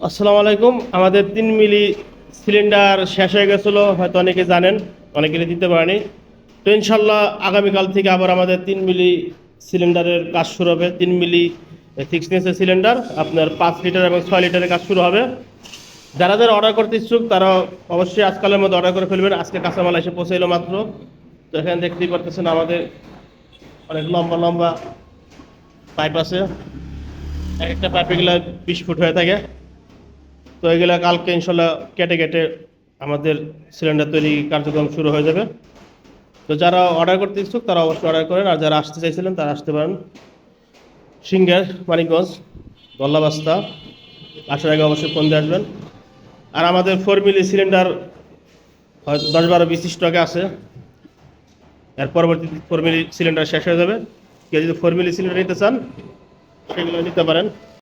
আসসালামু আলাইকুম। আমাদের 3 মিলি সিলিন্ডার শেষ হয়ে গেছিলো, হয়তো অনেকে জানেন, অনেকে দিতে পারেনি। তো ইনশাল্লাহ আগামীকাল থেকে আবার আমাদের 3 মিলি সিলিন্ডারের কাজ শুরু হবে। 3 মিলি থিকনেসের সিলিন্ডার, আপনার 5 লিটার এবং 6 লিটারের কাজ শুরু হবে। যারা যারা অর্ডার করতে ইচ্ছুক তারা অবশ্যই আজকালের মধ্যে অর্ডার করে ফেলবেন। আজকে কাঁচামাল এসে পৌঁছে এলো মাত্র। তো এখানে দেখতেই পারতেছেন আমাদের অনেক লম্বা লম্বা পাইপ আছে। এক একটা পাইপ এগুলো 20 ফুট হয়ে থাকে। তো এগুলা কালকে ইনশাল্লাহ কেটে কেটে আমাদের সিলিন্ডার তৈরি কার্যক্রম শুরু হয়ে যাবে। তো যারা অর্ডার করতে ইচ্ছুক তারা অবশ্যই অর্ডার করেন, আর যারা আসতে চাইছিলেন তারা আসতে পারেন। সিঙ্গার, মানিকগঞ্জ, গল্লাবাস্তা। আসার আগে অবশ্যই ফোন দিয়ে আসবেন। আর আমাদের 4 মিলি সিলিন্ডার হয়তো 10-12-20 স্টকে আছে। এর পরবর্তী 4 মিলি সিলিন্ডার শেষ হয়ে যাবে। কেউ যদি 4 মিলি সিলিন্ডার নিতে চান সেগুলো নিতে পারেন।